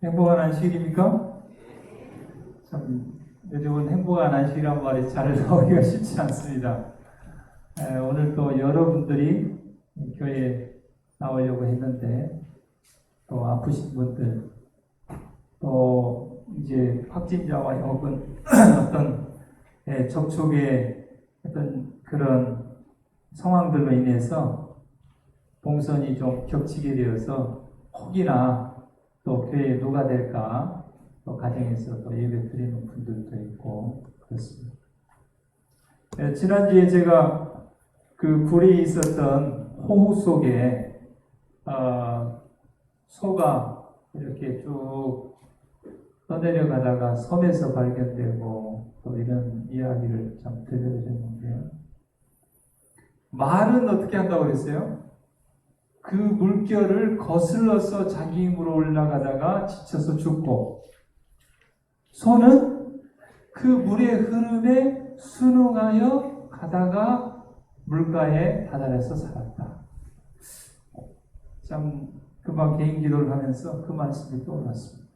행복한 안식일입니까? 참, 요즘은 행복한 안식이란 말이 잘 나오기가 쉽지 않습니다. 오늘 또 여러분들이 교회에 나오려고 했는데, 또 아프신 분들, 또 이제 확진자와 혹은 어떤 접촉의 어떤 그런 상황들로 인해서 동선이 좀 겹치게 되어서 혹이나 또 교회에 누가 될까, 또 가정에서 또 예배 드리는 분들도 있고 그렇습니다. 지난주에 제가 그 굴에 있었던 호우 속에 소가 이렇게 쭉 떠내려가다가 섬에서 발견되고 또 이런 이야기를 참 들려드렸는데요. 말은 어떻게 한다고 그랬어요? 그 물결을 거슬러서 자기 힘으로 올라가다가 지쳐서 죽고, 소는 그 물의 흐름에 순응하여 가다가 물가에 다다라서 살았다. 참 금방 개인 기도를 하면서 그 말씀이 떠올랐습니다.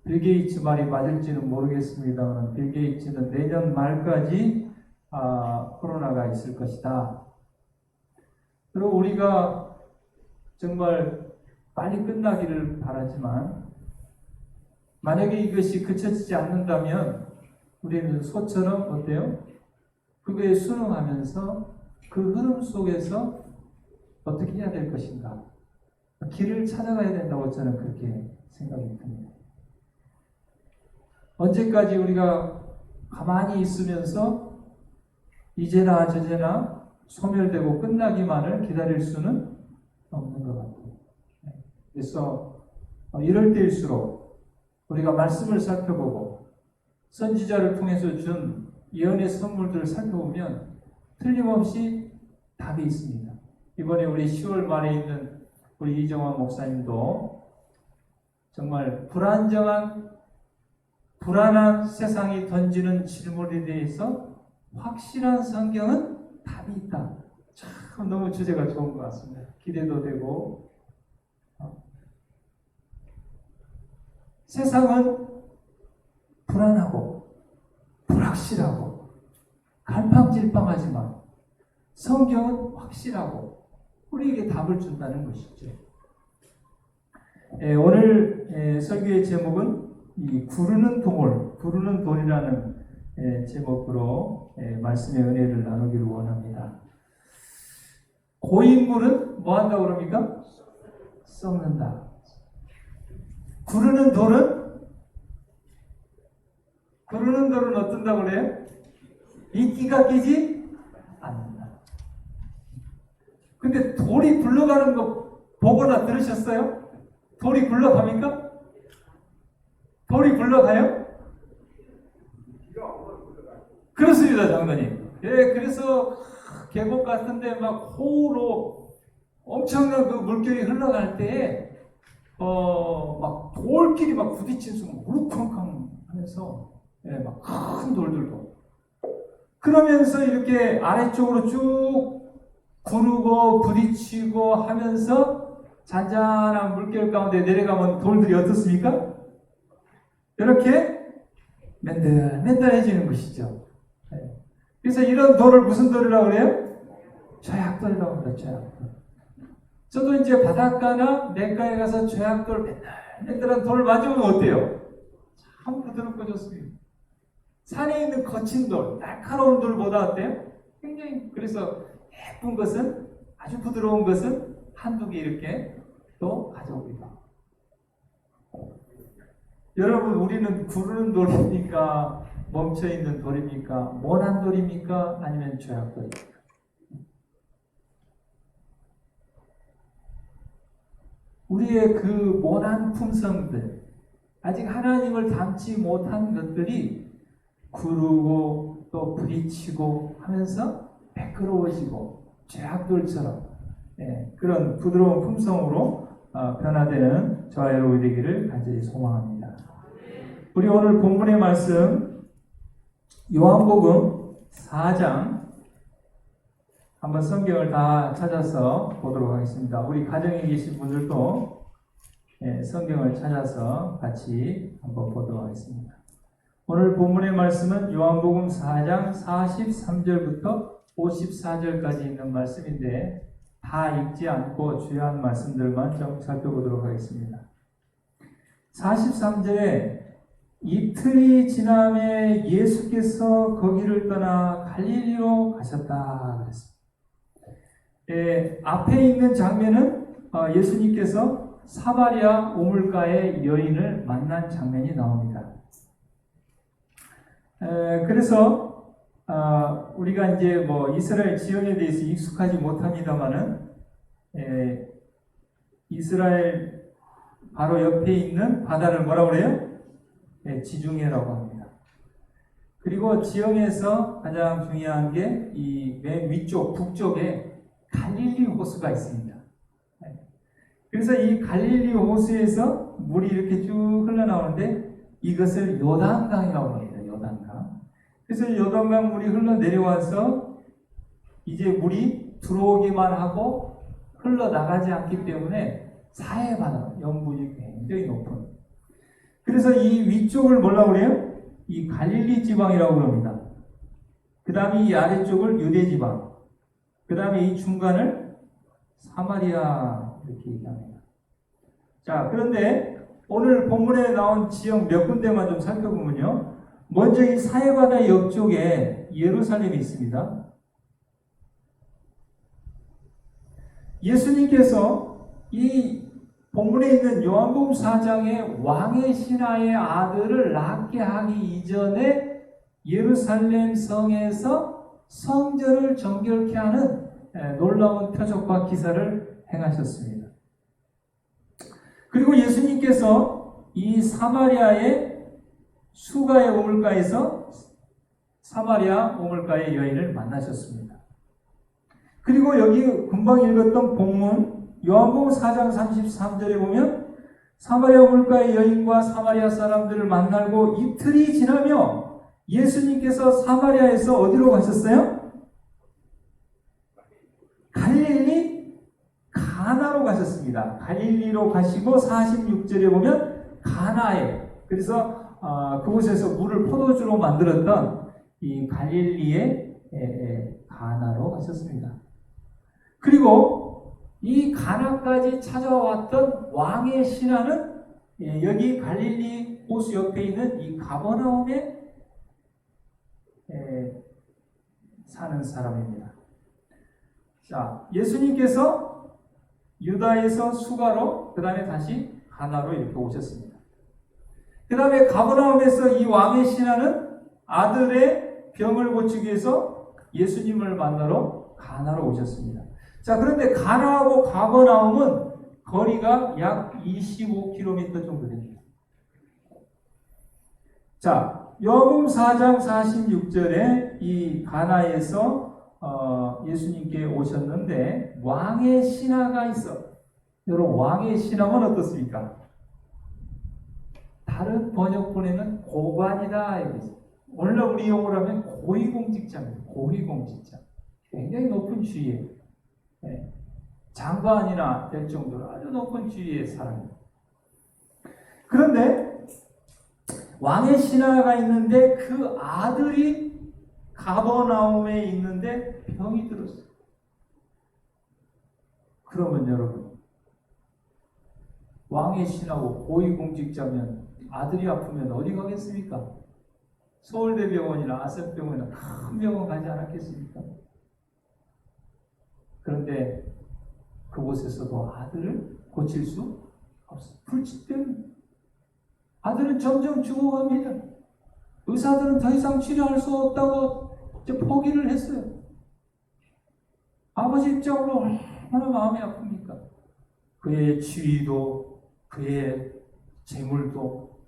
빌 게이츠 말이 맞을지는 모르겠습니다만 빌 게이츠는 내년 말까지 코로나가 있을 것이다. 그리고 우리가 정말 빨리 끝나기를 바라지만 만약에 이것이 그쳐지지 않는다면 우리는 소처럼 어때요? 그거에 순응하면서 그 흐름 속에서 어떻게 해야 될 것인가? 길을 찾아가야 된다고 저는 그렇게 생각이 듭니다. 언제까지 우리가 가만히 있으면서 이제나 저제나 소멸되고 끝나기만을 기다릴 수는 없는 것 같아요. 그래서 이럴 때일수록 우리가 말씀을 살펴보고 선지자를 통해서 준 예언의 선물들을 살펴보면 틀림없이 답이 있습니다. 이번에 우리 10월 말에 있는 우리 이정환 목사님도 정말 불안한 세상이 던지는 질문에 대해서 확실한 성경은 답이 있다. 참 너무 주제가 좋은 것 같습니다. 기대도 되고. 세상은 불안하고 불확실하고 갈팡질팡하지만 성경은 확실하고 우리에게 답을 준다는 것이죠. 오늘 설교의 제목은 이 구르는 돌이라는 제목으로 말씀의 은혜를 나누기를 원합니다. 고인물은 뭐 한다고 그럽니까? 썩는다. 구르는 돌은 어떤다고 그래요? 이끼가 끼지 않는다. 근데 돌이 굴러가는 거 보거나 들으셨어요? 돌이 굴러갑니까? 돌이 굴러가요? 그렇습니다, 장로님. 그래서 계곡 같은데 막 호우로 엄청난 그 물결이 흘러갈 때 막 돌끼리 막 부딪힌 순간 우르쾅쾅 하면서 막 큰 돌들도 그러면서 이렇게 아래쪽으로 쭉 구르고 부딪히고 하면서 잔잔한 물결 가운데 내려가면 돌들이 어떻습니까? 이렇게 맨들맨들해지는 것이죠. 그래서 이런 돌을 무슨 돌이라고 그래요? 죄악돌이라고 합니다. 죄악돌. 저도 이제 바닷가나 냇가에 가서 죄악돌 맨들맨들한 돌을 만져보면 어때요? 참 부드럽고 좋습니다. 산에 있는 거친 돌, 날카로운 돌보다 어때요? 굉장히 그래서 예쁜 것은 아주 부드러운 것은 한두 개 이렇게 또 가져옵니다. 여러분, 우리는 구르는 돌입니까? 멈춰있는 돌입니까? 모난 돌입니까? 아니면 죄악돌입니까? 우리의 그 모난 품성들, 아직 하나님을 닮지 못한 것들이 구르고 또 부딪히고 하면서 매끄러워지고 죄악돌처럼 그런 부드러운 품성으로 변화되는 저와 여러분이 되기를 간절히 소망합니다. 우리 오늘 본문의 말씀 요한복음 4장 한번 성경을 다 찾아서 보도록 하겠습니다. 우리 가정에 계신 분들도 성경을 찾아서 같이 한번 보도록 하겠습니다. 오늘 본문의 말씀은 요한복음 4장 43절부터 54절까지 있는 말씀인데 다 읽지 않고 주요한 말씀들만 좀 살펴보도록 하겠습니다. 43절에 이틀이 지남에 예수께서 거기를 떠나 갈릴리로 가셨다 그랬습니다. 앞에 있는 장면은 예수님께서 사마리아 우물가의 여인을 만난 장면이 나옵니다. 그래서 우리가 이제 뭐 이스라엘 지형에 대해서 익숙하지 못합니다만은 이스라엘 바로 옆에 있는 바다를 뭐라고 그래요? 지중해라고 합니다. 그리고 지형에서 가장 중요한 게 이 맨 위쪽 북쪽에 갈릴리 호수가 있습니다. 그래서 이 갈릴리 호수에서 물이 이렇게 쭉 흘러나오는데 이것을 요단강이라고 합니다. 요단강. 그래서 요단강 물이 흘러내려와서 이제 물이 들어오기만 하고 흘러나가지 않기 때문에 사해바다, 염분이 굉장히 높은. 그래서 이 위쪽을 뭐라고 그래요? 이 갈릴리 지방이라고 합니다. 그 다음에 이 아래쪽을 유대 지방, 그 다음에 이 중간을 사마리아 이렇게 얘기합니다. 자, 그런데 오늘 본문에 나온 지역 몇 군데만 좀 살펴보면요. 먼저 이 사해바다 옆쪽에 예루살렘이 있습니다. 예수님께서 이 본문에 있는 요한복음 4장의 왕의 신하의 아들을 낳게 하기 이전에 예루살렘 성에서 성전을 정결케 하는 놀라운 표적과 기사를 행하셨습니다. 그리고 예수님께서 이 사마리아의 수가의 우물가에서 사마리아 우물가의 여인을 만나셨습니다. 그리고 여기 금방 읽었던 본문 요한복음 4장 33절에 보면 사마리아 우물가의 여인과 사마리아 사람들을 만나고 이틀이 지나며 예수님께서 사마리아에서 어디로 가셨어요? 갈릴리 가나로 가셨습니다. 갈릴리로 가시고 46절에 보면 가나에, 그래서 그곳에서 물을 포도주로 만들었던 이 갈릴리의 가나로 가셨습니다. 그리고 이 가나까지 찾아왔던 왕의 신하는 여기 갈릴리 호수 옆에 있는 이 가버나움에 사는 사람입니다. 자, 예수님께서 유다에서 수가로, 그 다음에 다시 가나로 이렇게 오셨습니다. 그 다음에 가버나움에서 이 왕의 신하는 아들의 병을 고치기 위해서 예수님을 만나러 가나로 오셨습니다. 자, 그런데 가나하고 가버나움은 거리가 약 25km 정도 됩니다. 자, 요한복음 4장 46절에 이 가나에서 예수님께 오셨는데 왕의 신하가 있어. 여러분, 왕의 신하면 어떻습니까? 다른 번역본에는 고관이다. 오늘날 우리 용어로 하면 고위공직자입니다. 고위공직자. 굉장히 높은 지위에 장관이나 될 정도로 아주 높은 지위의 사람입니다. 그런데 왕의 신하가 있는데 그 아들이 가버나움에 있는데 병이 들었어요. 그러면 여러분, 왕의 신하고 고위공직자면 아들이 아프면 어디 가겠습니까? 서울대병원이나 아산병원이나 큰 병원 가지 않았겠습니까? 그런데 그곳에서도 아들을 고칠 수 없어요. 불치 때문에. 아들은 점점 죽어갑니다. 의사들은 더 이상 치료할 수 없다고 이제 포기를 했어요. 아버지 입장으로 얼마나 마음이 아픕니까? 그의 지위도, 그의 재물도,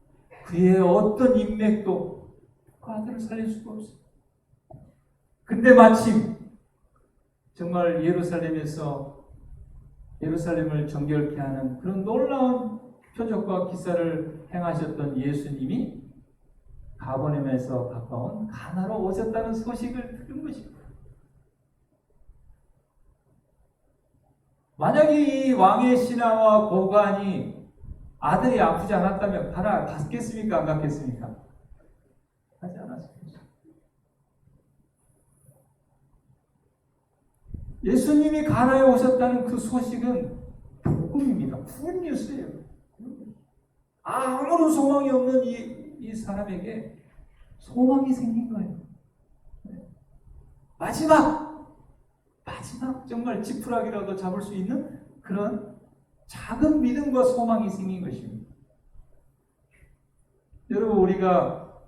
그의 어떤 인맥도 그 아들을 살릴 수가 없어요. 근데 마침 정말 예루살렘을 정결케 하는 그런 놀라운 표적과 기사를 행하셨던 예수님이 가버나움에서 가까운 가나로 오셨다는 소식을 들은 것입니다. 만약에 이 왕의 신하와 고관이 아들이 아프지 않았다면 가나 갔겠습니까? 안 갔겠습니까? 하지 않았습니다. 예수님이 가나에 오셨다는 그 소식은 복음입니다. 굿뉴스예요. 아무런 소망이 없는 이 사람에게 소망이 생긴 거예요. 마지막 정말 지푸라기라도 잡을 수 있는 그런 작은 믿음과 소망이 생긴 것입니다. 여러분, 우리가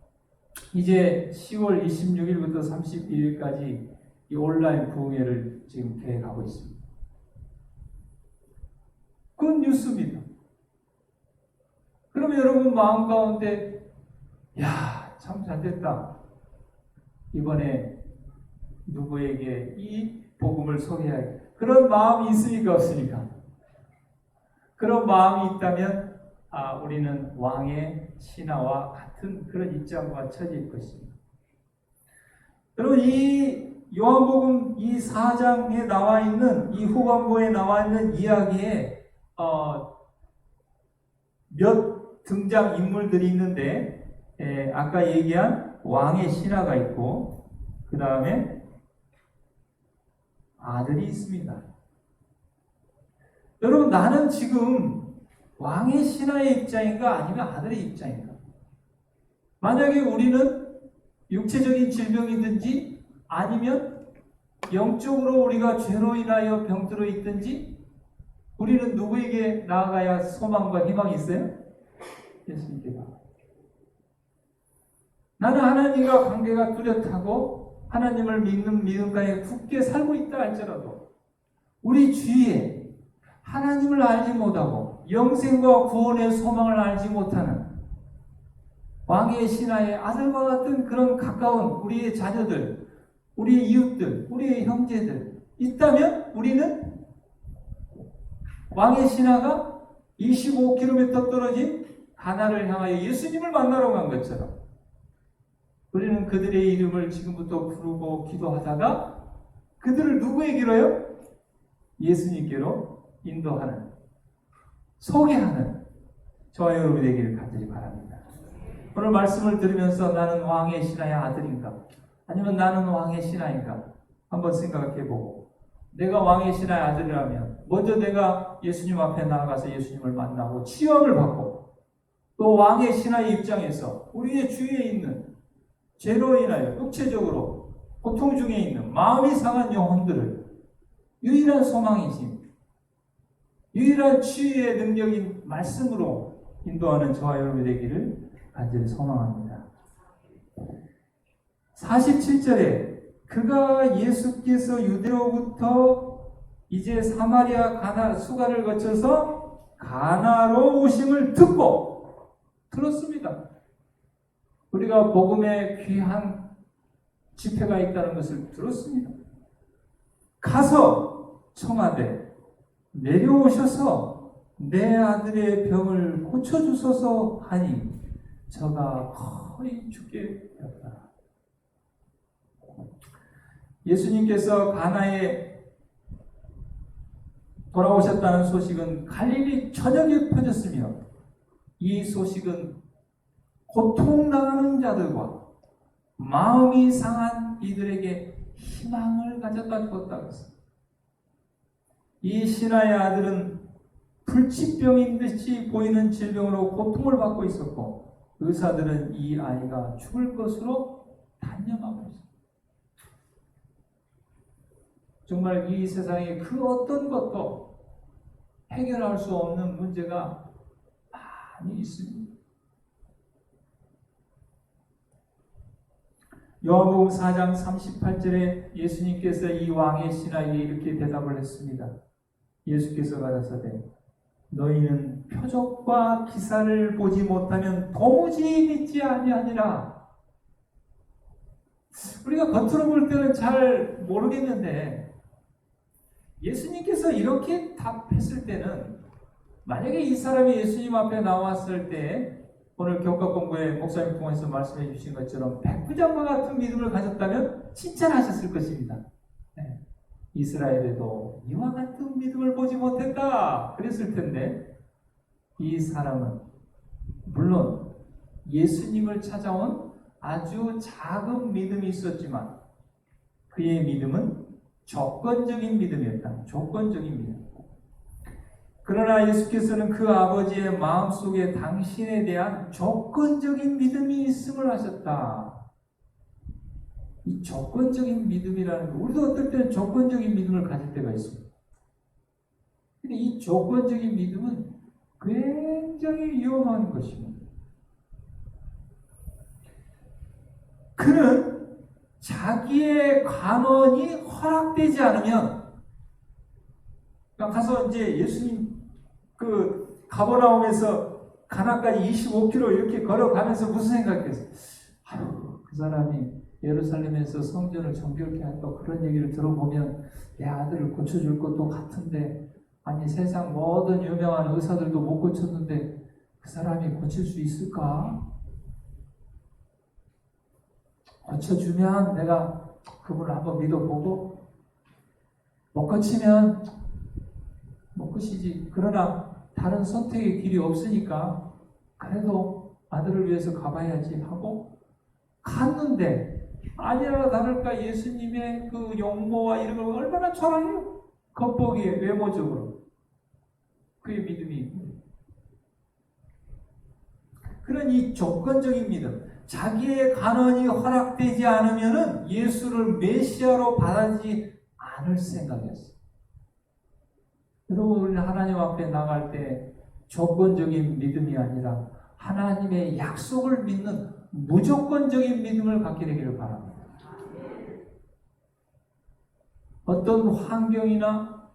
이제 10월 26일부터 31일까지 이 온라인 부흥회를 지금 계획하고 있습니다. 그건 뉴스입니다. 그러면 여러분 마음 가운데 참 잘됐다. 이번에 누구에게 이 복음을 소개해야겠다. 그런 마음이 있습니까? 없습니까? 그런 마음이 있다면 우리는 왕의 신하와 같은 그런 입장과 처지일 것입니다. 여러분, 이 요한복음 이 4장에 나와 있는 이 후반부에 나와 있는 이야기에 몇 등장 인물들이 있는데 아까 얘기한 왕의 신하가 있고 그 다음에 아들이 있습니다. 여러분, 나는 지금 왕의 신하의 입장인가 아니면 아들의 입장인가? 만약에 우리는 육체적인 질병이든지 아니면 영적으로 우리가 죄로 인하여 병들어 있든지 우리는 누구에게 나아가야 소망과 희망이 있어요? 예수님께 나아가요. 나는 하나님과 관계가 뚜렷하고 하나님을 믿는 믿음가에 굳게 살고 있다 할지라도 우리 주위에 하나님을 알지 못하고 영생과 구원의 소망을 알지 못하는 왕의 신하의 아들과 같은 그런 가까운 우리의 자녀들, 우리의 이웃들, 우리의 형제들 있다면 우리는 왕의 신하가 25km 떨어진 가나를 향하여 예수님을 만나러 간 것처럼 우리는 그들의 이름을 지금부터 부르고 기도하다가 그들을 누구에게로요? 예수님께로 인도하는, 소개하는 저와 여러분이 되기를 간절히 바랍니다. 오늘 말씀을 들으면서 나는 왕의 신하의 아들인가? 아니면 나는 왕의 신하인가? 한번 생각해보고 내가 왕의 신하의 아들이라면 먼저 내가 예수님 앞에 나아가서 예수님을 만나고 치유함을 받고 또 왕의 신하의 입장에서 우리의 주위에 있는 죄로 인하여 육체적으로 고통 중에 있는 마음이 상한 영혼들을 유일한 소망이신 유일한 치유의 능력인 말씀으로 인도하는 저와 여러분이 되기를 간절히 소망합니다. 47절에 그가 예수께서 유대로부터 이제 사마리아 가나 수가를 거쳐서 가나로 오심을 듣고 들었습니다. 우리가 복음의 귀한 집회가 있다는 것을 들었습니다. 가서 청하되 내려오셔서 내 아들의 병을 고쳐주소서 하니 저가 거의 죽게 되었다. 예수님께서 가나에 돌아오셨다는 소식은 갈릴리 전역에 퍼졌으며 이 소식은 고통당하는 자들과 마음이 상한 이들에게 희망을 가져다 주었다고 했습니다. 이 신하의 아들은 불치병인 듯이 보이는 질병으로 고통을 받고 있었고 의사들은 이 아이가 죽을 것으로 단념하고 있습니다. 정말 이 세상에 그 어떤 것도 해결할 수 없는 문제가 많이 있습니다. 요한복음 4장 38절에 예수님께서 이 왕의 신하에게 이렇게 대답을 했습니다. 예수께서 가라사대 너희는 표적과 기사를 보지 못하면 도무지 믿지 아니하니라. 우리가 겉으로 볼 때는 잘 모르겠는데 예수님께서 이렇게 답했을 때는 만약에 이 사람이 예수님 앞에 나왔을 때 오늘 교과 공부에 목사님 통해서 말씀해 주신 것처럼 백부장과 같은 믿음을 가졌다면 칭찬하셨을 것입니다. 네. 이스라엘에도 이와 같은 믿음을 보지 못했다 그랬을 텐데 이 사람은 물론 예수님을 찾아온 아주 작은 믿음이 있었지만 그의 믿음은 조건적인 믿음이었다. 조건적인 믿음. 그러나 예수께서는 그 아버지의 마음속에 당신에 대한 조건적인 믿음이 있음을 하셨다. 이 조건적인 믿음이라는 거, 우리도 어떨 때는 조건적인 믿음을 가질 때가 있습니다. 근데 이 조건적인 믿음은 굉장히 위험한 것입니다. 그는 자기의 관원이 허락되지 않으면, 가서 이제 예수님 가버나움에서 가나까지 25km 이렇게 걸어가면서 무슨 생각했어요? 아유, 그 사람이 예루살렘에서 성전을 정결케 한다 그런 얘기를 들어보면 내 아들을 고쳐줄 것도 같은데, 아니 세상 모든 유명한 의사들도 못 고쳤는데 그 사람이 고칠 수 있을까? 고쳐주면 내가 그분을 한번 믿어보고, 못 고치면 못 고치지. 그러나 다른 선택의 길이 없으니까 그래도 아들을 위해서 가봐야지 하고 갔는데, 아니나 다를까 예수님의 그 용모와 이런 걸 얼마나 잘해요. 겉보기에 외모적으로 그의 믿음이, 그런 이 조건적인 믿음, 자기의 간언이 허락되지 않으면은 예수를 메시아로 받아들이지 않을 생각이었어요. 여러분, 우리는 하나님 앞에 나갈 때 조건적인 믿음이 아니라 하나님의 약속을 믿는 무조건적인 믿음을 갖게 되기를 바랍니다. 어떤 환경이나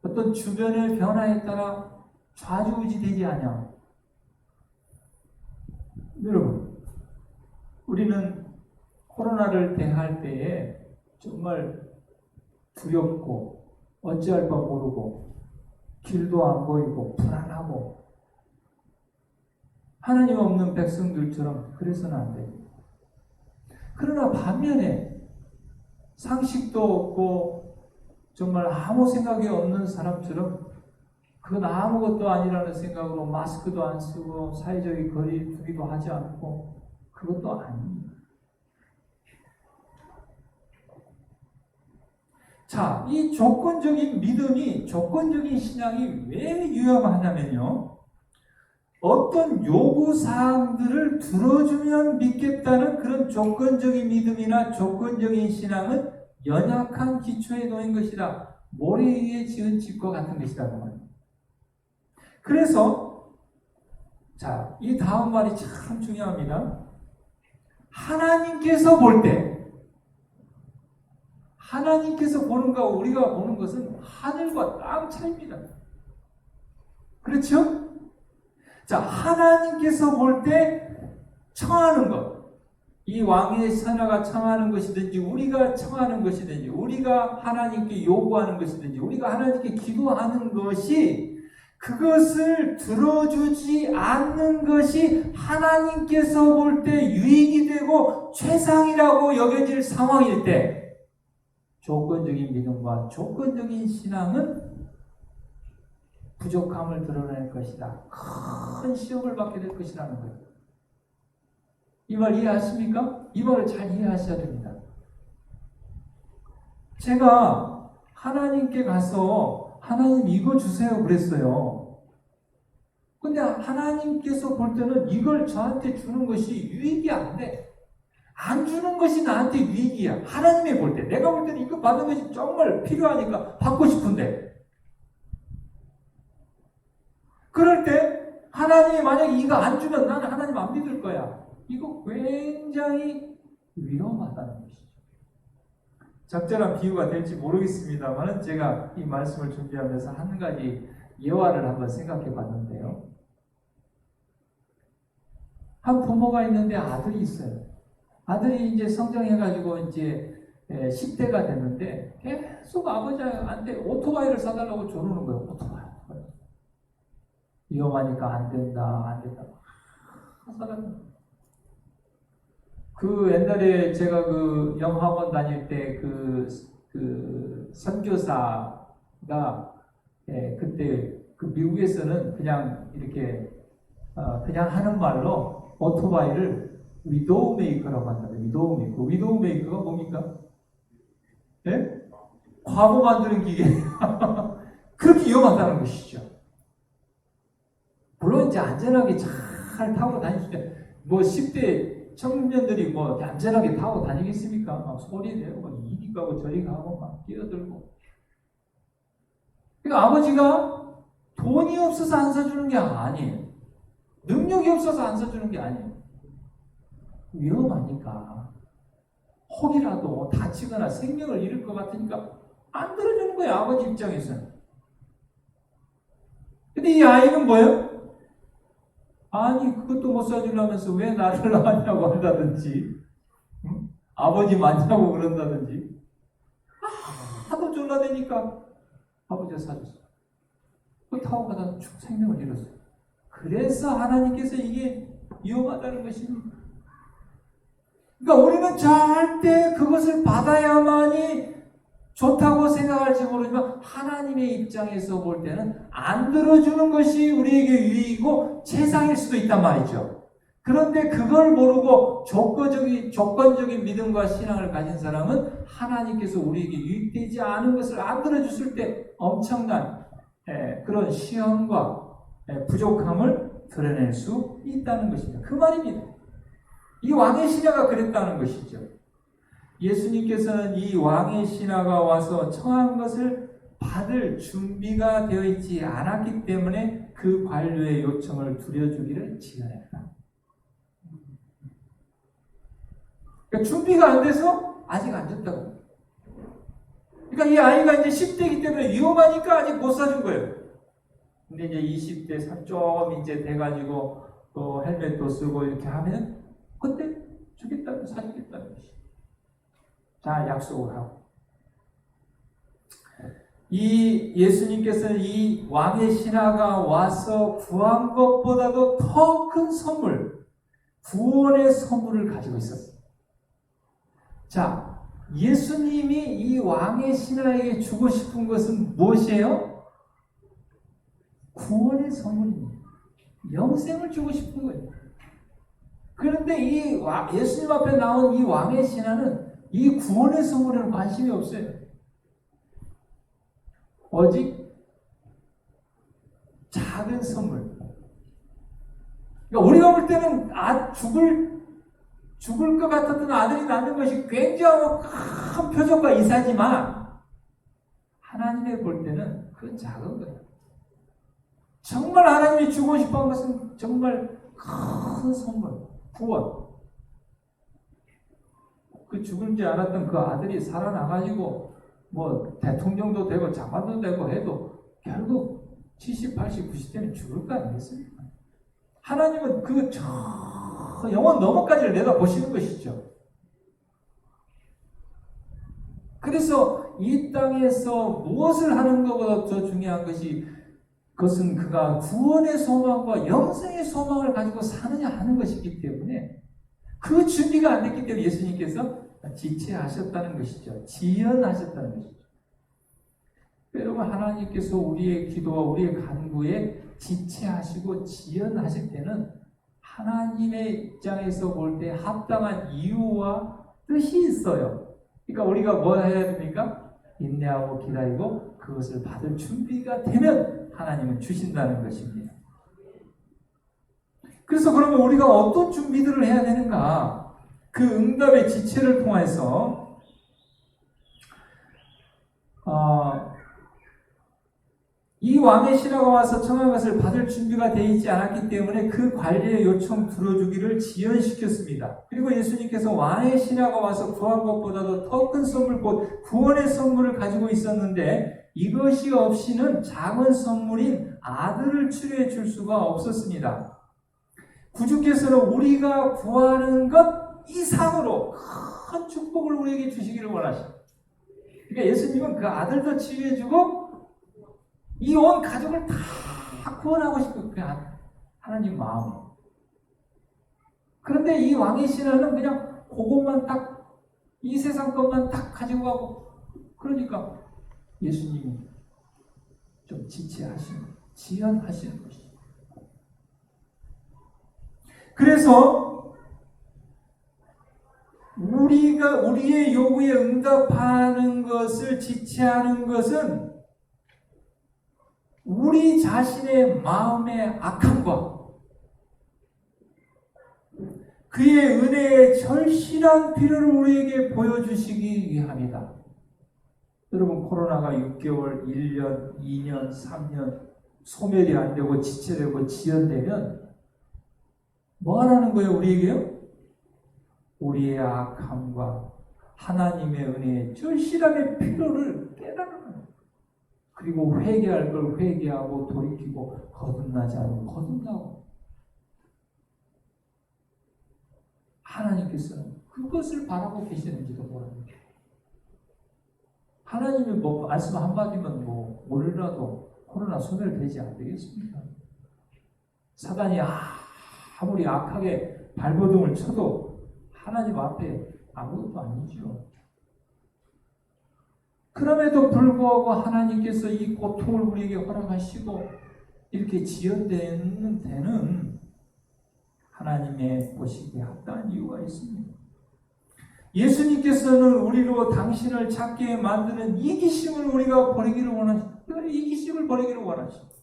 어떤 주변의 변화에 따라 좌지우지되지 않아. 여러분, 우리는 코로나를 대할 때에 정말 두렵고 어찌할 바 모르고 길도 안 보이고 불안하고, 하나님 없는 백성들처럼 그래서는 안 됩니다. 그러나 반면에 상식도 없고 정말 아무 생각이 없는 사람처럼 그건 아무것도 아니라는 생각으로 마스크도 안 쓰고 사회적인 거리 두기도 하지 않고, 그것도 아닙니다. 자, 이 조건적인 믿음이, 조건적인 신앙이 왜 위험하냐면요, 어떤 요구사항들을 들어주면 믿겠다는 그런 조건적인 믿음이나 조건적인 신앙은 연약한 기초에 놓인 것이다. 모래 위에 지은 집과 같은 것이라고 합니다. 그래서 자, 이 다음 말이 참 중요합니다. 하나님께서 볼 때, 하나님께서 보는 것과 우리가 보는 것은 하늘과 땅 차이입니다. 그렇죠? 자, 하나님께서 볼 때 청하는 것, 이 왕의 선하가 청하는 것이든지 우리가 청하는 것이든지 우리가 하나님께 요구하는 것이든지 우리가 하나님께 기도하는 것이, 그것을 들어주지 않는 것이 하나님께서 볼 때 유익이 되고 최상이라고 여겨질 상황일 때, 조건적인 믿음과 조건적인 신앙은 부족함을 드러낼 것이다. 큰 시험을 받게 될 것이라는 거예요. 이 말 이해하십니까? 이 말을 잘 이해하셔야 됩니다. 제가 하나님께 가서 하나님 이거 주세요 그랬어요. 근데 하나님께서 볼 때는 이걸 저한테 주는 것이 유익이 안 돼. 안 주는 것이 나한테 유익이야. 하나님이 볼 때. 내가 볼 때는 이거 받는 것이 정말 필요하니까 받고 싶은데. 그럴 때 하나님이 만약에 이거 안 주면 나는 하나님 안 믿을 거야. 이거 굉장히 위험하다는 것이죠. 적절한 비유가 될지 모르겠습니다만 제가 이 말씀을 준비하면서 한 가지 예화를 한번 생각해 봤는데요. 한 부모가 있는데 아들이 있어요. 아들이 이제 성장해가지고 이제 10대가 됐는데 계속 아버지한테 오토바이를 사달라고 조르는 거예요. 오토바이. 위험하니까 안 된다, 안 된다. 그 옛날에 제가 그 영학원 다닐 때 그 선교사가 그때 그 미국에서는 그냥 이렇게 그냥 하는 말로 오토바이를 위도우 메이커라고 한다. 위도우 메이커. 위도우 메이커가 뭡니까? 예? 과부 만드는 기계. 그렇게 위험하다는 것이죠. 물론 이제 안전하게 잘 타고 다니실 때, 뭐 10대 청년들이 뭐 안전하게 타고 다니겠습니까? 막 소리 내고, 막 이리 가고 저리 가고, 막 뛰어들고. 그러니까 아버지가 돈이 없어서 안 사주는 게 아니에요. 능력이 없어서 안 사주는 게 아니에요. 위험하니까. 혹이라도 다치거나 생명을 잃을 것 같으니까 안 들어주는 거예요, 아버지 입장에서는. 근데 이 아이는 뭐예요? 아니, 그것도 못 사주려면서 왜 나를 낳았냐고 한다든지, 응? 아버지 맞냐고 그런다든지, 하도 졸라대니까 아버지가 사줬어. 그 타고 가다가 쭉 생명을 잃었어요. 그래서 하나님께서 이게 위험하다는 것입니다. 그러니까 우리는 절대 그것을 받아야만이 좋다고 생각할지 모르지만 하나님의 입장에서 볼 때는 안 들어주는 것이 우리에게 유익이고 최상일 수도 있단 말이죠. 그런데 그걸 모르고 조건적인 믿음과 신앙을 가진 사람은 하나님께서 우리에게 유익되지 않은 것을 안 들어줬을 때 엄청난 그런 시험과 부족함을 드러낼 수 있다는 것입니다. 그 말입니다. 이 왕의 신하가 그랬다는 것이죠. 예수님께서는 이 왕의 신하가 와서 청한 것을 받을 준비가 되어 있지 않았기 때문에 그 관료의 요청을 두려주기를 지연했다. 그러니까 준비가 안 돼서 아직 안 줬다고. 그러니까 이 아이가 이제 10대이기 때문에 위험하니까 아직 못 사준 거예요. 근데 이제 20대 좀 이제 돼가지고 또 헬멧도 쓰고 이렇게 하면 그때 주겠다고 사주겠다는 것이. 자, 약속을 하고. 이 예수님께서는 이 왕의 신하가 와서 구한 것보다도 더 큰 선물, 구원의 선물을 가지고 있었어요. 자, 예수님이 이 왕의 신하에게 주고 싶은 것은 무엇이에요? 구원의 선물입니다. 영생을 주고 싶은 거예요. 그런데 이 예수님 앞에 나온 이 왕의 신하는 이 구원의 선물에는 관심이 없어요. 오직 작은 선물. 그러니까 우리가 볼 때는 죽을 것 같았던 아들이 낳는 것이 굉장히 큰 표적과 이사지만 하나님의 볼 때는 그 작은 거예요. 정말 하나님이 주고 싶어한 것은 정말 큰 선물, 구원. 그 죽을 줄 알았던 그 아들이 살아나가지고 뭐 대통령도 되고 장관도 되고 해도 결국 70, 80, 90대는 죽을 거 아니겠습니까? 하나님은 그 영원 너머까지를 내다보시는 것이죠. 그래서 이 땅에서 무엇을 하는 것보다 더 중요한 것이 그것은 그가 구원의 소망과 영생의 소망을 가지고 사느냐 하는 것이기 때문에 그 준비가 안 됐기 때문에 예수님께서 지체하셨다는 것이죠. 지연하셨다는 것이죠. 여러분, 하나님께서 우리의 기도와 우리의 간구에 지체하시고 지연하실 때는 하나님의 입장에서 볼 때 합당한 이유와 뜻이 있어요. 그러니까 우리가 뭐 해야 됩니까? 인내하고 기다리고 그것을 받을 준비가 되면 하나님은 주신다는 것입니다. 그래서 그러면 우리가 어떤 준비들을 해야 되는가? 그 응답의 지체를 통해서 이 왕의 신하가 와서 청한 것을 받을 준비가 되어 있지 않았기 때문에 그 관리의 요청 들어주기를 지연시켰습니다. 그리고 예수님께서 왕의 신하가 와서 구한 것보다도 더 큰 선물, 곧 구원의 선물을 가지고 있었는데 이것이 없이는 작은 선물인 아들을 치료해 줄 수가 없었습니다. 구주께서는 우리가 구하는 것 이상으로 큰 축복을 우리에게 주시기를 원하십니다. 그러니까 예수님은 그 아들도 치유해주고 이 온 가족을 다 구원하고 싶은 그 하나님 마음. 그런데 이 왕의 신하는 그냥 그것만 딱, 이 세상 것만 딱 가지고 가고, 그러니까 예수님이 좀 지체하십니다. 지연하시는 것입니다. 그래서 우리의 요구에 응답하는 것을 지체하는 것은 우리 자신의 마음의 악함과 그의 은혜의 절실한 필요를 우리에게 보여주시기 위함이다. 여러분, 코로나가 6개월, 1년, 2년, 3년 소멸이 안 되고 지체되고 지연되면 뭐 하라는 거예요, 우리에게요? 우리의 악함과 하나님의 은혜의 절실함의 필요를 깨달는 거예요. 그리고 회개할 걸 회개하고 돌이키고 거듭나지 않으면 거듭나고. 하나님께서는 그것을 바라고 계시는지도 모릅니다. 하나님이 뭐 말씀 한마디면 뭐 오늘라도 코로나 소멸되지 않겠습니까? 사단이 아무리 악하게 발버둥을 쳐도 하나님 앞에 아무것도 아니죠. 그럼에도 불구하고 하나님께서 이 고통을 우리에게 허락하시고 이렇게 지연되는 데는 하나님의 보시기에 합당한 이유가 있습니다. 예수님께서는 우리로 당신을 찾게 만드는 이기심을 우리가 버리기를 원하십니다. 이기심을 버리기를 원하십니다.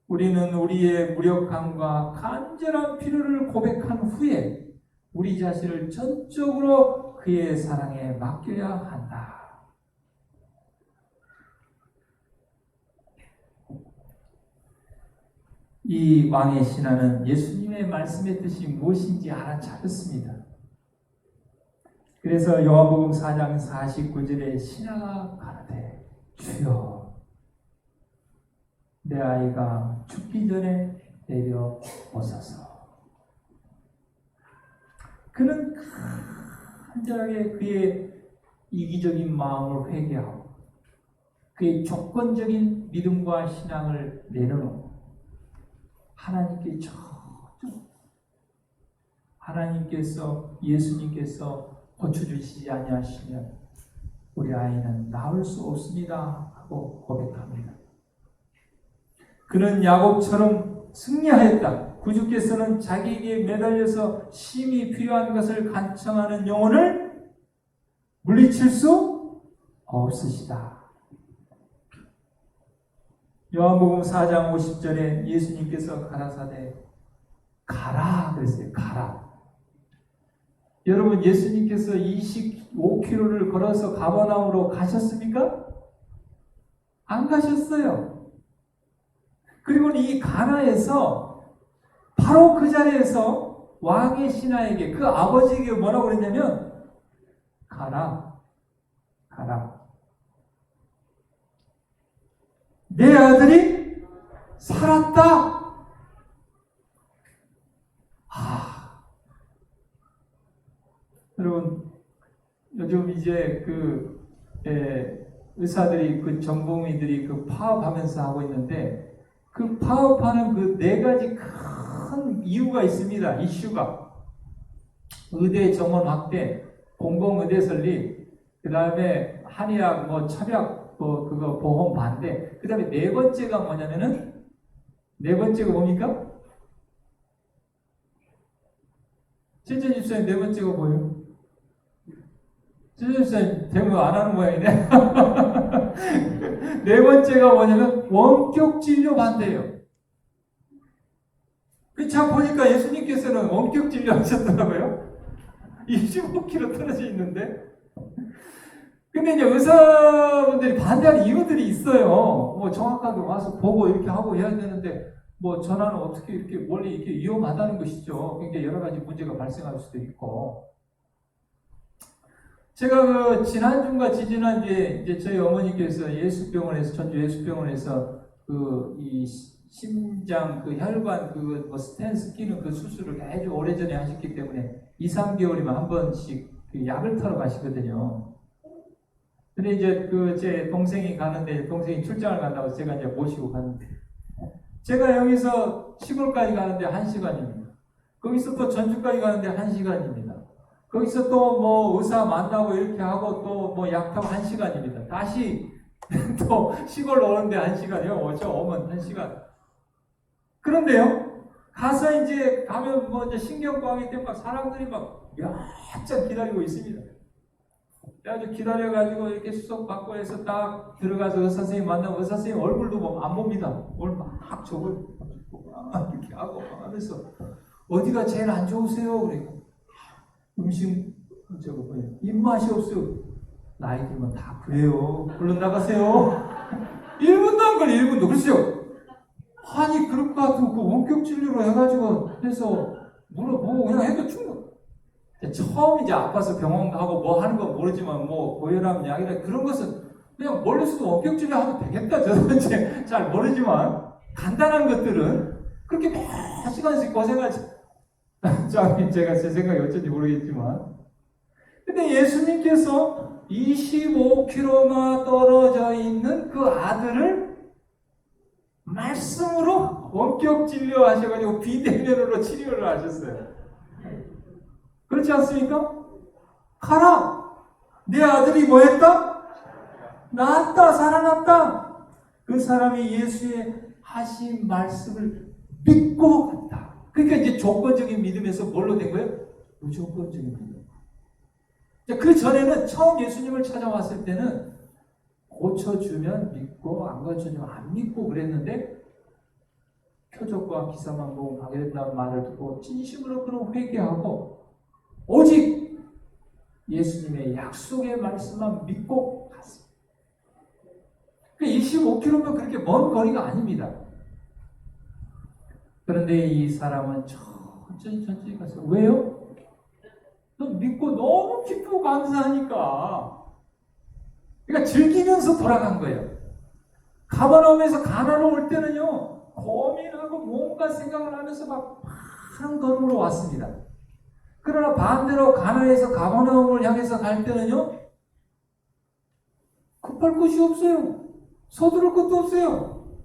우리는 우리의 무력함과 간절한 필요를 고백한 후에 우리 자신을 전적으로 그의 사랑에 맡겨야 한다. 이 왕의 신하는 예수님의 말씀의 뜻이 무엇인지 알아차렸습니다. 그래서 요한복음 4장 49절에 신하가 가라되 주여 내 아이가 죽기 전에 내려오소서. 그는 간절하게 그의 이기적인 마음을 회개하고 그의 조건적인 믿음과 신앙을 내려놓고 하나님께 하나님께서 예수님께서 고쳐주시지 아니하시면 우리 아이는 나을 수 없습니다 하고 고백합니다. 그는 야곱처럼 승리하였다. 구주께서는 자기에게 매달려서 심히 필요한 것을 간청하는 영혼을 물리칠 수 없으시다. 요한복음 4장 50절에 예수님께서 가라사대 가라 그랬어요. 가라. 여러분, 예수님께서 25km를 걸어서 가버나움으로 가셨습니까? 안 가셨어요. 그리고 이 가나에서 바로 그 자리에서 왕의 신하에게 그 아버지에게 뭐라고 그랬냐면 가라. 내 아들이 살았다. 여러분, 요즘 이제 의사들이 전공의들이 파업하면서 하고 있는데 그 파업하는 그 네 가지 큰 이유가 있습니다. 이슈가 의대 정원 확대, 공공의대 설립, 그 다음에 한의학 첩약 그거 보험 반대. 그 다음에 네 번째가 뭐냐면은 네 번째가 뭡니까? 진짜 집사님 네 번째가 뭐예요? 진짜 대부 안 하는 모양이네. 네 번째가 뭐냐면 원격 진료 반대예요. 참 보니까 예수님께서는 원격 진료 하셨더라고요. 25km 떨어져 있는데. 근데 이제 의사분들이 반대하는 이유들이 있어요. 뭐 정확하게 와서 보고 이렇게 하고 해야 되는데 뭐 전화는 어떻게 이렇게 멀리 이렇게 위험하다는 것이죠. 그러니까 여러 가지 문제가 발생할 수도 있고. 제가 지난주인가 지지난주에 이제 저희 어머니께서 전주 예수병원에서 이 심장 혈관 스텐스 끼는 그 수술을 아주 오래전에 하셨기 때문에 2, 3개월이면 한 번씩 약을 타러 가시거든요. 근데 이제 제 동생이 가는데 동생이 출장을 간다고 제가 이제 모시고 갔는데 제가 여기서 시골까지 가는데 1시간입니다. 거기서 또 전주까지 가는데 1시간입니다. 거기서 또 의사 만나고 이렇게 하고 또 약 타고 1시간입니다. 다시 또 시골 오는데 1시간이요. 오면 1시간. 그런데요, 가서 이제 가면 뭐 이제 신경과학이 때문에 막 사람들이 막 야짝 기다리고 있습니다. 그래가지고 기다려가지고 이렇게 수속 받고 해서 딱 들어가서 의사 선생님 만나면 의사 선생님 얼굴도 뭐 안 봅니다. 오늘 막 저걸 이렇게 하고 하면서 어디가 제일 안 좋으세요? 그래요. 음식 저거 뭐예요? 입맛이 없어요. 나이 들면 다 그래요. 얼른 나가세요. 1분도 안 걸려. 1분도. 그렇죠? 아니 그럴 것 같으면 그 원격 진료로 해가지고 해서 물어보고 그냥 해도 충분. 처음 이제 아파서 병원 가고 뭐 하는 건 모르지만 뭐 고혈압 약이라 그런 것은 그냥 멀리서도 원격 진료하면 되겠다. 저도 이제 잘 모르지만 간단한 것들은 그렇게 몇 시간씩 고생하지. 제가 제 생각이 어쩐지 모르겠지만. 근데 예수님께서 25km나 떨어져 있는 그 아들을 말씀으로 원격 진료하셔가지고 비대면으로 치료를 하셨어요. 그렇지 않습니까? 가라! 내 아들이 뭐 했다? 나았다, 살아났다. 그 사람이 예수의 하신 말씀을 믿고 갔다. 그러니까 이제 조건적인 믿음에서 뭘로 된 거예요? 무조건적인 믿음. 그 전에는 처음 예수님을 찾아왔을 때는 고쳐주면 믿고 안 고쳐주면 안 믿고 그랬는데 표적과 기사만 보고 가겠다는 말을 듣고 진심으로 그런 회개하고 오직 예수님의 약속의 말씀만 믿고 갔습니다. 25km면 그렇게 먼 거리가 아닙니다. 그런데 이 사람은 천천히 갔어요. 왜요? 믿고 너무 기쁘고 감사하니까. 그러니까 즐기면서 돌아간 거예요. 가버나움에서 가나로 올 때는요, 고민하고 뭔가 생각을 하면서 막 많은 걸음으로 왔습니다. 그러나 반대로 가나에서 가버나움을 향해서 갈 때는요, 급할 곳이 없어요. 서두를 것도 없어요.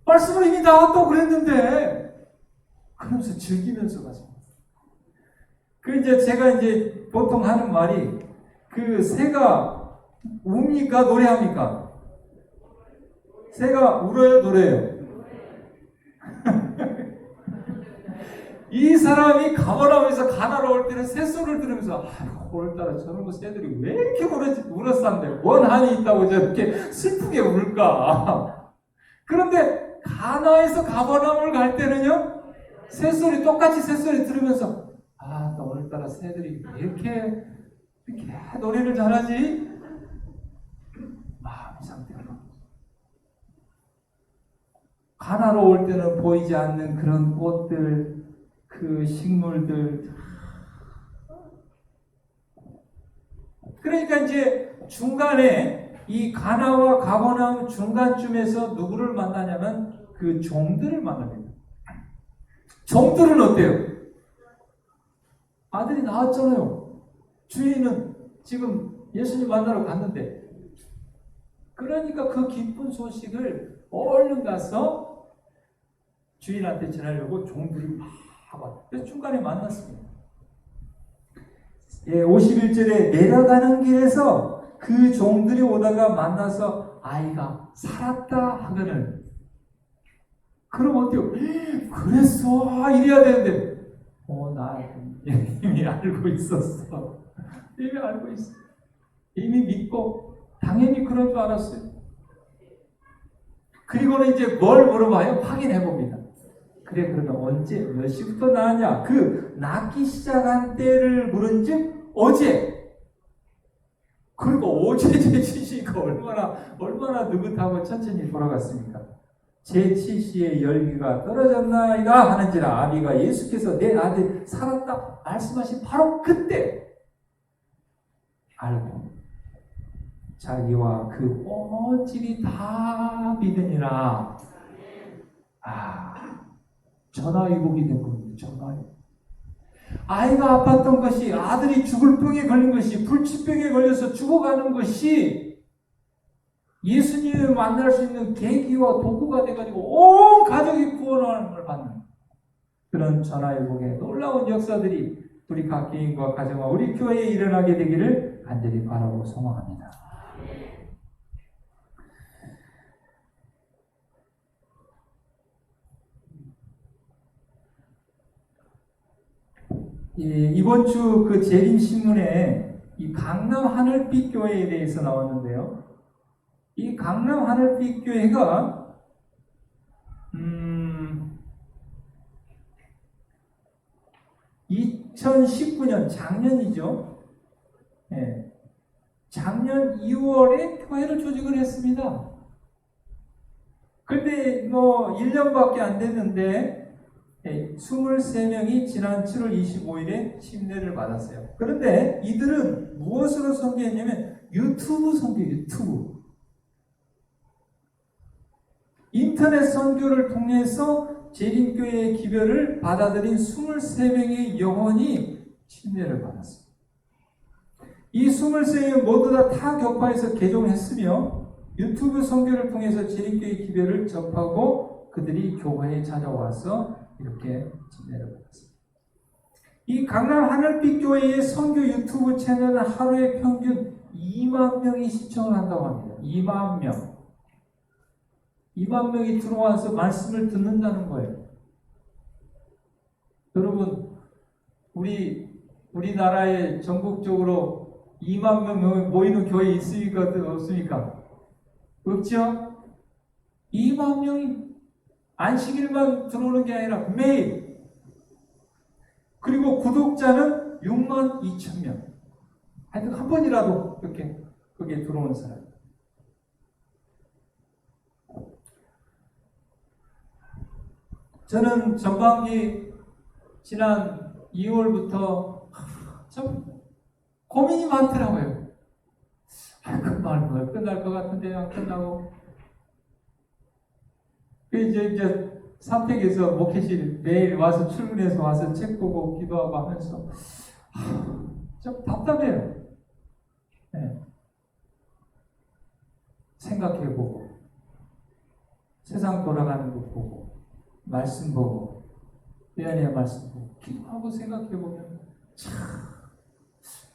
말씀을 이미 나왔다고 그랬는데, 그러면서 즐기면서 갔습니다. 제가 보통 하는 말이, 새가 웁니까? 노래합니까? 새가 울어요? 노래요? 이 사람이 가버나움에서 가나로 올 때는 새소리를 들으면서 오늘따라 저런 새들이 왜 이렇게 울었었는데 뭔 한이 있다고 저렇게 슬프게 울까? 그런데 가나에서 가버나움을 갈 때는요, 새소리 똑같이 새소리 들으면서 오늘따라 새들이 왜 이렇게 노래를 잘하지? 마음이 상태가 가나로 올 때는 보이지 않는 그런 꽃들, 그 식물들. 그러니까 이제 중간에 이 가나와 가버나움 중간쯤에서 누구를 만나냐면 그 종들을 만납니다. 종들은 어때요? 아들이 나왔잖아요. 주인은 지금 예수님 만나러 갔는데. 그러니까 그 기쁜 소식을 얼른 가서 주인한테 전하려고 종들이 막 와요. 그래서 중간에 만났습니다. 51절에 내려가는 길에서 그 종들이 오다가 만나서 아이가 살았다 하거늘. 그럼 어때요? 그랬어. 이래야 되는데 나 이미 알고 있었어. 이미 알고 있어. 이미 믿고 당연히 그런 줄 알았어요. 그리고는 이제 뭘 물어봐요? 확인해 봅니다. 그래, 그러면 언제, 몇 시부터 나왔냐? 그 낳기 시작한 때를 물은즉 어제. 그리고 어제 제7시가 얼마나 느긋하고 천천히 돌아갔습니까? 제7시의 열기가 떨어졌나이다 하는지라 아비가 예수께서 내 아들 살았다 말씀하신 바로 그때 알고 자기와 그 온 집이 다 믿으니라. 전화위복이 된 겁니다. 전화위복. 아이가 아팠던 것이, 아들이 죽을 병에 걸린 것이, 불치병에 걸려서 죽어가는 것이 예수님을 만날 수 있는 계기와 도구가 돼가지고 온 가족이 구원을 받는 그런 전화위복의 놀라운 역사들이 우리 각 개인과 가정과 우리 교회에 일어나게 되기를 간절히 바라고 소망합니다. 이번 주 그 재림신문에 이 강남 하늘빛 교회에 대해서 나왔는데요. 이 강남 하늘빛 교회가 2019년 작년이죠. 네. 작년 2월에 교회를 조직을 했습니다. 그런데 1년밖에 안 됐는데 23명이 지난 7월 25일에 침례를 받았어요. 그런데 이들은 무엇으로 선교했냐면 유튜브 선교, 유튜브. 인터넷 선교를 통해서 재림교회의 기별을 받아들인 23명의 영혼이 침례를 받았습니다. 이 23명 모두 다 타교파에서 개종했으며 유튜브 선교를 통해서 재림교회의 기별을 접하고 그들이 교회에 찾아와서 이렇게 침례를 받았습니다. 이 강남 하늘빛 교회의 선교 유튜브 채널은 하루에 평균 2만 명이 시청을 한다고 합니다. 2만 명. 2만 명이 들어와서 말씀을 듣는다는 거예요. 여러분, 우리나라에 전국적으로 2만 명 모이는 교회 있습니까? 없습니까? 없죠? 2만 명이 안식일만 들어오는 게 아니라 매일. 그리고 구독자는 6만 2천 명. 하여튼 한 번이라도 이렇게 거기에 들어온 사람. 저는 전반기 지난 2월부터 참 고민이 많더라고요. 금방 끝날 것 같은데 안 끝나고. 이제 삼택에서 목회실 매일 와서 출근해서 와서 책 보고 기도하고 하면서 좀 답답해요. 네. 생각해보고 세상 돌아가는 거 보고 말씀 보고 예언의 말씀 보고 기도하고 생각해보면 참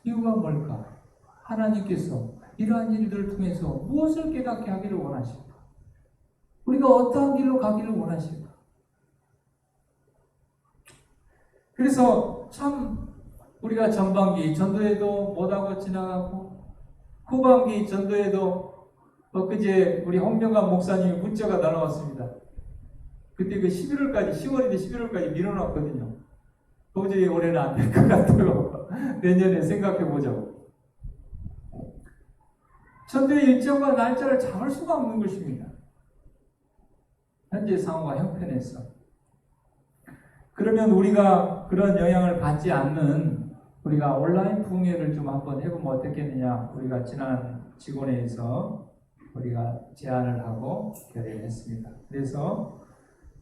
이유가 뭘까? 하나님께서 이러한 일들을 통해서 무엇을 깨닫게 하기를 원하실까? 우리가 어떠한 길로 가기를 원하실까? 그래서 참 우리가 전반기 전도에도 못하고 지나가고 후반기 전도에도 그제 우리 홍명관 목사님이 문자가 날아왔습니다. 그때 그 11월까지 10월인데 11월까지 밀어놨거든요. 도저히 올해는 안 될 것 같아요. 내년에 생각해보자고. 전도의 일정과 날짜를 잡을 수가 없는 것입니다. 현재 상황과 형편에서. 그러면 우리가 그런 영향을 받지 않는 우리가 온라인 부흥회를 좀 한번 해보면 어떻겠느냐. 우리가 지난 직원회에서 우리가 제안을 하고 결의를 했습니다. 그래서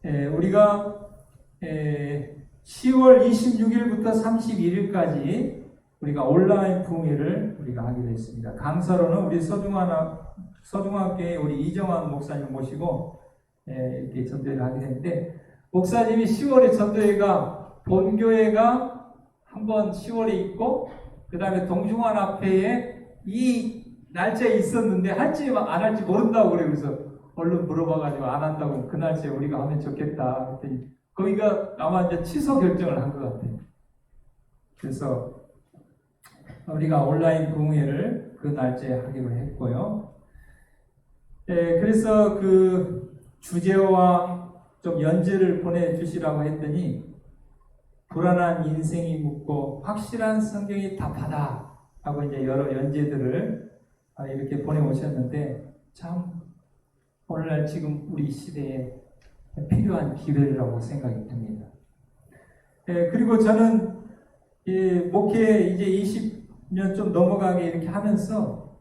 우리가 10월 26일부터 31일까지 우리가 온라인 부흥회를 우리가 하기로 했습니다. 강사로는 우리 서중학교의 우리 이정환 목사님 모시고 이렇게 전도회를 하게 됐는데, 목사님이 10월에 전도회가 본교회가 한번 10월에 있고 그 다음에 동중환 앞에에 이 날짜에 있었는데 할지 안 할지 모른다고 그래요. 그래서 얼른 물어봐가지고 안 한다고 그 날짜에 우리가 하면 좋겠다 했더니 거기가 아마 이제 취소 결정을 한 것 같아요. 그래서 우리가 온라인 부흥회를 그 날짜에 하기로 했고요. 그래서 그 주제와 좀 연재를 보내주시라고 했더니 불안한 인생이 묻고 확실한 성경이 답하다 하고 이제 여러 연재들을 이렇게 보내오셨는데 참 오늘날 지금 우리 시대에 필요한 기회라고 생각이 듭니다. 그리고 저는 목회 이제 20년 좀 넘어가게 이렇게 하면서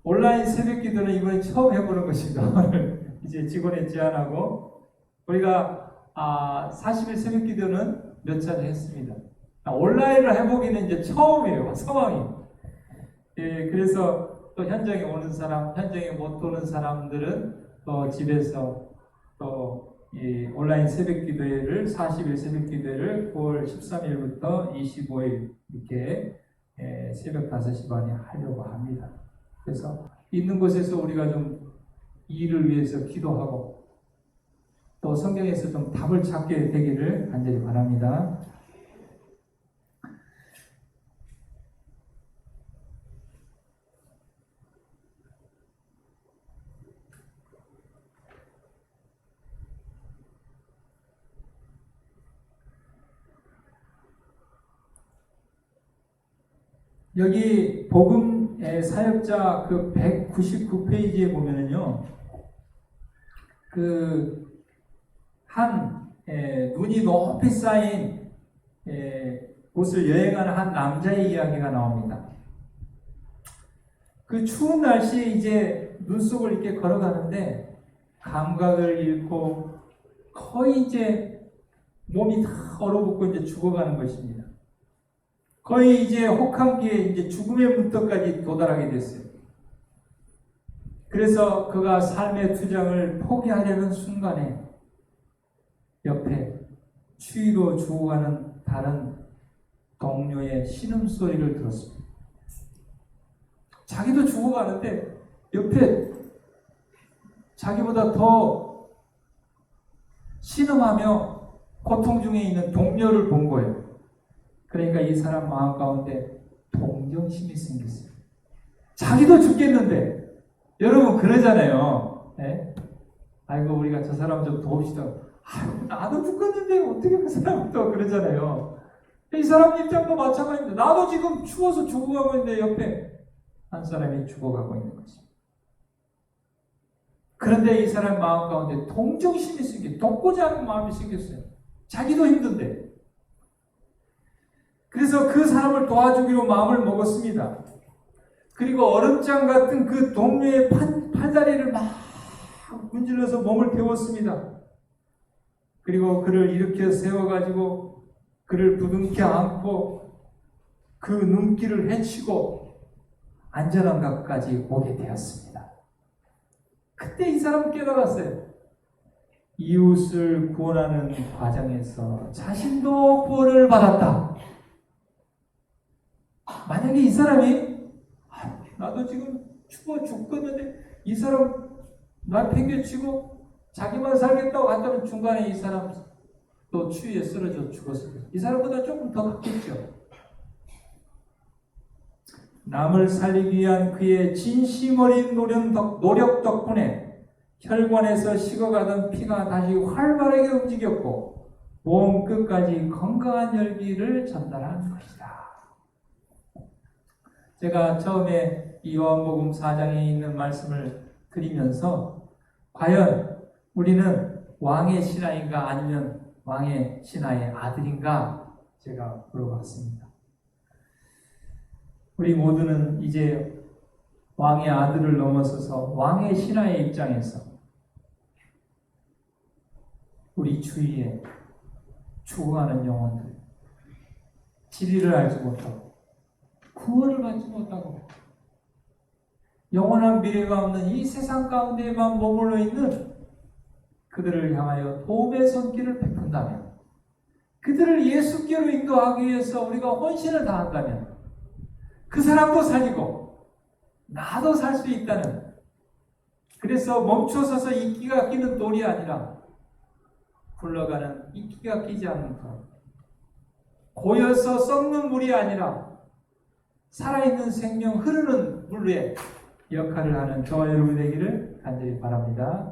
온라인 새벽 기도는 이번에 처음 해보는 것입니다. 오늘 이제 직원에 제안하고 우리가 40일 새벽 기도는 몇 차례 했습니다. 온라인을 해보기는 이제 처음이에요. 상황이. 그래서 또 현장에 오는 사람, 현장에 못 오는 사람들은 또 집에서 또 온라인 새벽 기도회를 40일 새벽 기도회를 9월 13일부터 25일 이렇게 새벽 5시 반에 하려고 합니다. 그래서 있는 곳에서 우리가 좀 일을 위해서 기도하고 또 성경에서 좀 답을 찾게 되기를 간절히 바랍니다. 여기 복음의 사역자 그 199페이지에 보면은요, 눈이 높이 쌓인 곳을 여행하는 한 남자의 이야기가 나옵니다. 그 추운 날씨에 이제 눈 속을 이렇게 걸어가는데 감각을 잃고 거의 이제 몸이 다 얼어붙고 이제 죽어가는 것입니다. 거의 이제 혹한기에 이제 죽음의 문턱까지 도달하게 됐어요. 그래서 그가 삶의 투정을 포기하려는 순간에 옆에 추위로 죽어가는 다른 동료의 신음소리를 들었습니다. 자기도 죽어가는데 옆에 자기보다 더 신음하며 고통 중에 있는 동료를 본 거예요. 그러니까 이 사람 마음 가운데 동정심이 생겼어요. 자기도 죽겠는데 여러분 그러잖아요. 네? 아이고 우리가 저 사람 좀 도웁시다. 아이고 나도 죽겠는데 어떻게 그 사람 또 그러잖아요. 이 사람 입장도 마찬가지입니다. 나도 지금 추워서 죽어가고 있는데 옆에 한 사람이 죽어가고 있는 것입니다. 그런데 이 사람 마음 가운데 동정심이 생겨, 돕고자 하는 마음이 생겼어요. 자기도 힘든데. 그래서 그 사람을 도와주기로 마음을 먹었습니다. 그리고 얼음장 같은 그 동료의 팔다리를 막 문질러서 몸을 태웠습니다. 그리고 그를 일으켜 세워가지고 그를 부둥켜 안고 그 눈길을 헤치고 안전한 곳까지 오게 되었습니다. 그때 이 사람은 깨달았어요. 이웃을 구원하는 과정에서 자신도 구원을 받았다. 만약에 이 사람이 나도 지금 죽어 죽겠는데 이 사람 날 팽개치고 자기만 살겠다고 한다면 중간에 이 사람 또 추위에 쓰러져 죽었을 거예요. 이 사람보다 조금 더 갔겠죠. 남을 살리기 위한 그의 진심 어린 노력 덕분에 혈관에서 식어가던 피가 다시 활발하게 움직였고 몸 끝까지 건강한 열기를 전달한 것이다. 제가 처음에 이 요한복음 4장에 있는 말씀을 드리면서 과연 우리는 왕의 신하인가 아니면 왕의 신하의 아들인가 제가 물어봤습니다. 우리 모두는 이제 왕의 아들을 넘어서서 왕의 신하의 입장에서 우리 주위에 죽어가는 영혼들, 진리를 알지 못하고 구원을 받지 못하고 영원한 미래가 없는 이 세상 가운데에만 머물러 있는 그들을 향하여 도움의 손길을 베푼다면, 그들을 예수께로 인도하기 위해서 우리가 헌신을 다한다면 그 사람도 살리고 나도 살 수 있다는, 그래서 멈춰서서 이끼가 끼는 돌이 아니라 굴러가는 이끼가 끼지 않는 돌, 고여서 썩는 물이 아니라 살아있는 생명 흐르는 물에 역할을 하는 저와 여러분 되기를 간절히 바랍니다.